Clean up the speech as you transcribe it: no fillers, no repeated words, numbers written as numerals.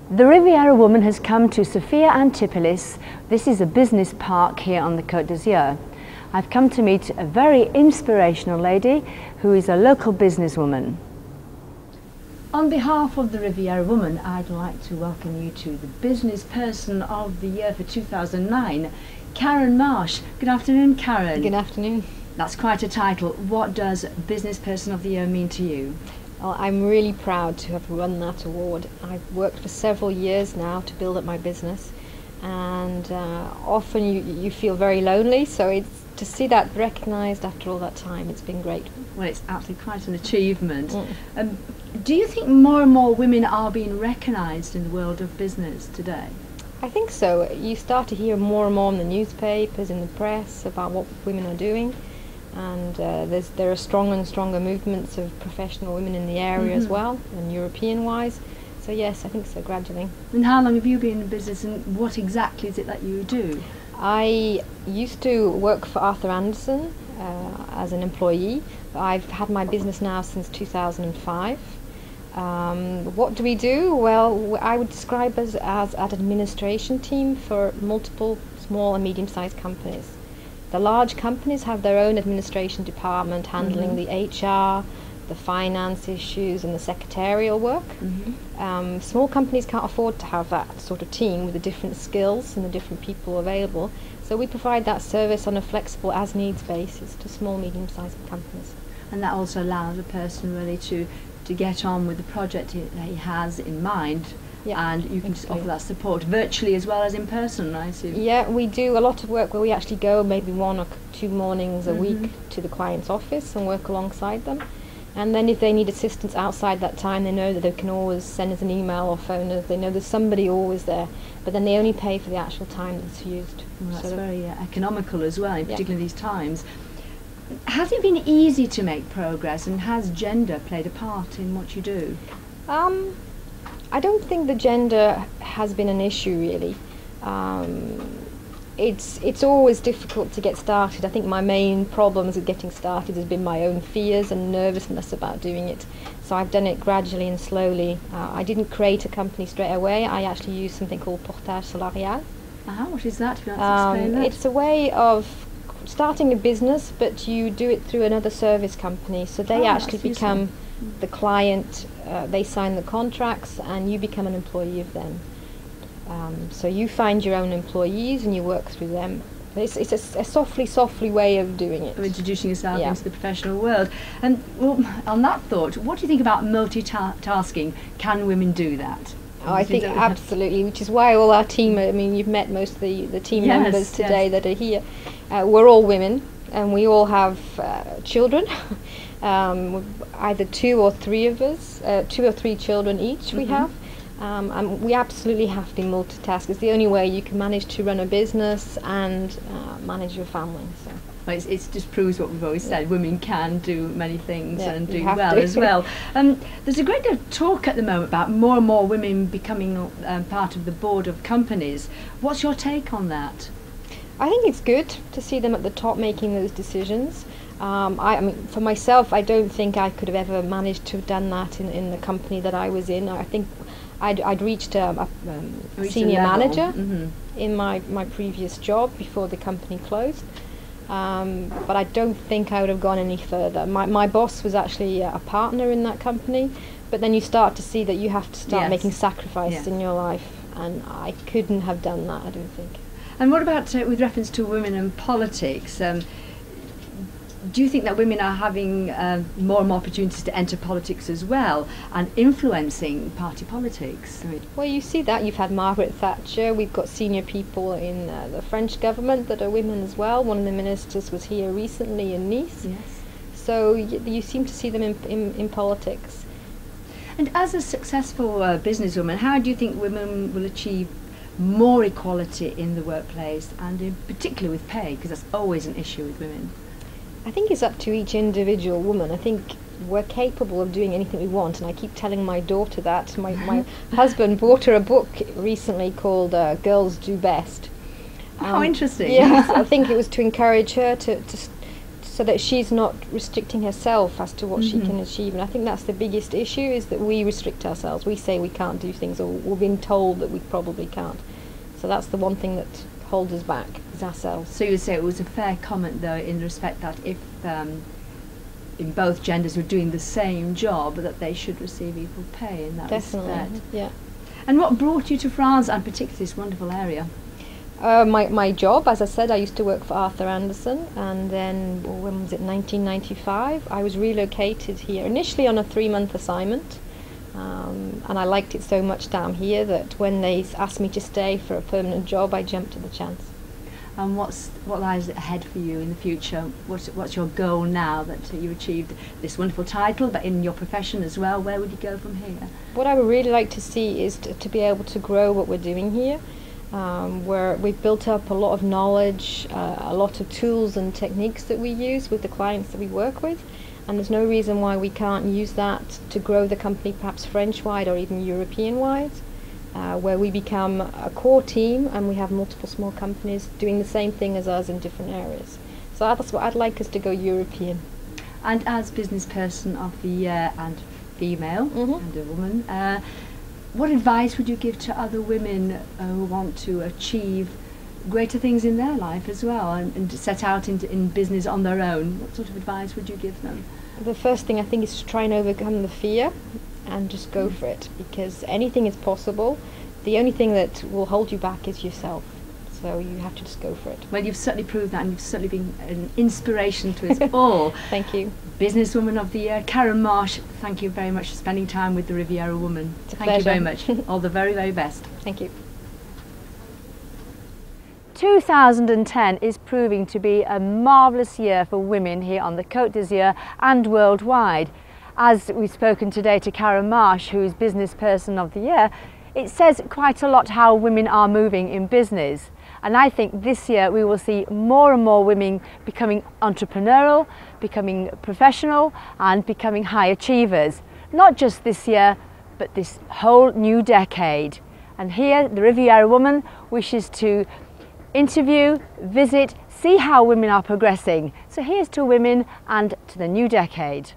The Riviera woman has come to Sophia Antipolis. This is a business park here on the Côte d'Azur. I've come to meet a very inspirational lady who is a local businesswoman. On behalf of the Riviera woman, I'd like to welcome you to the Business Person of the Year for 2009, Karen Marsh. Good afternoon, Karen. Good afternoon. That's quite a title. What does Business Person of the Year mean to you? Well, I'm really proud to have won that award. I've worked for several years now to build up my business, and often you feel very lonely, so it's to see that recognised after all that time, it's been great. Well, it's absolutely quite an achievement. Do you think more and more women are being recognised in the world of business today? I think so. You start to hear more and more in the newspapers, in the press, about what women are doing. And there are stronger and stronger movements of professional women in the area as well, and European-wise. So yes, I think so, gradually. And how long have you been in business, and what exactly is it that you do? I used to work for Arthur Andersen as an employee. I've had my business now since 2005. What do we do? Well, I would describe us as an administration team for multiple small and medium-sized companies. The large companies have their own administration department handling the HR, the finance issues and the secretarial work. Small companies can't afford to have that sort of team with the different skills and the different people available. So we provide that service on a flexible as-needs basis to small, medium-sized companies. And that also allows a person really to get on with the project that he has in mind. Yeah, and you can just offer that support virtually as well as in person, I assume. Yeah, we do a lot of work where we actually go maybe 1 or 2 mornings a week to the client's office and work alongside them. And then if they need assistance outside that time, they know that they can always send us an email or phone us. They know there's somebody always there, but then they only pay for the actual time that's used. Well, that's very economical as well, in particular these times. Has it been easy to make progress, and has gender played a part in what you do? I don't think the gender has been an issue really. It's always difficult to get started. I think my main problems with getting started has been my own fears and nervousness about doing it. So I've done it gradually and slowly. I didn't create a company straight away. I actually used something called portage salarial. What is that? If you want to explain that? It's a way of starting a business, but you do it through another service company. So they actually become the client, they sign the contracts and you become an employee of them. So you find your own employees and you work through them. It's a softly way of doing it. Of introducing yourself into the professional world. And well, on that thought, what do you think about multitasking? Can women do that? I think absolutely, which is why all our team, I mean, you've met most of the team members today that are here. We're all women and we all have children. Either 2 or 3 of us, 2 or 3 children each we have. And we absolutely have to multitask. It's the only way you can manage to run a business and manage your family. So. Well, it just proves what we've always said, women can do many things and do well as well. There's a great deal of talk at the moment about more and more women becoming part of the board of companies. What's your take on that? I think it's good to see them at the top making those decisions. I mean, for myself, I don't think I could have ever managed to have done that in the company that I was in. I think I'd reached a senior manager in my previous job before the company closed. But I don't think I would have gone any further. My boss was actually a partner in that company, but then you start to see that you have to start making sacrifices in your life, and I couldn't have done that, I don't think. And what about with reference to women and politics? Do you think that women are having more and more opportunities to enter politics as well and influencing party politics? Well, you see that. You've had Margaret Thatcher. We've got senior people in the French government that are women as well. One of the ministers was here recently in Nice. Yes. So you seem to see them in politics. And as a successful businesswoman, how do you think women will achieve more equality in the workplace, and in particular with pay, because that's always an issue with women? I think it's up to each individual woman. I think we're capable of doing anything we want, and I keep telling my daughter that. My husband bought her a book recently called Girls Do Best. How interesting. Yes, I think it was to encourage her to so that she's not restricting herself as to what she can achieve. And I think that's the biggest issue, is that we restrict ourselves. We say we can't do things, or we're being told that we probably can't. So that's the one thing that holds us back, is ourselves. So you would say it was a fair comment, though, in respect that if in both genders were doing the same job, that they should receive equal pay in that respect. Yeah. And what brought you to France, and particularly this wonderful area? My job, as I said, I used to work for Arthur Andersen, and then, when was it, 1995, I was relocated here, initially on a 3-month assignment, and I liked it so much down here that when they asked me to stay for a permanent job, I jumped at the chance. And what lies ahead for you in the future? What's your goal now that you achieved this wonderful title, but in your profession as well? Where would you go from here? What I would really like to see is to be able to grow what we're doing here, where we've built up a lot of knowledge, a lot of tools and techniques that we use with the clients that we work with, and there's no reason why we can't use that to grow the company, perhaps French-wide or even European-wide. Where we become a core team and we have multiple small companies doing the same thing as us in different areas. So that's what I'd like us to go European. And as business person of the year and female and a woman, what advice would you give to other women who want to achieve greater things in their life as well, and to set out in business on their own? What sort of advice would you give them? The first thing I think is to try and overcome the fear and just go for it, because anything is possible. The only thing that will hold you back is yourself, so you have to just go for it. Well, you've certainly proved that, and you've certainly been an inspiration to us all. Thank you. Businesswoman of the Year, Karen Marsh, thank you very much for spending time with the Riviera Woman. It's a Thank you very pleasure. much. All the very, very best. Thank you. 2010 is proving to be a marvellous year for women here on the Côte d'Azur and worldwide. As we've spoken today to Karen Marsh, who is Business Person of the Year, it says quite a lot how women are moving in business. And I think this year we will see more and more women becoming entrepreneurial, becoming professional and becoming high achievers. Not just this year, but this whole new decade. And here the Riviera Woman wishes to interview, visit, see how women are progressing. So here's to women and to the new decade.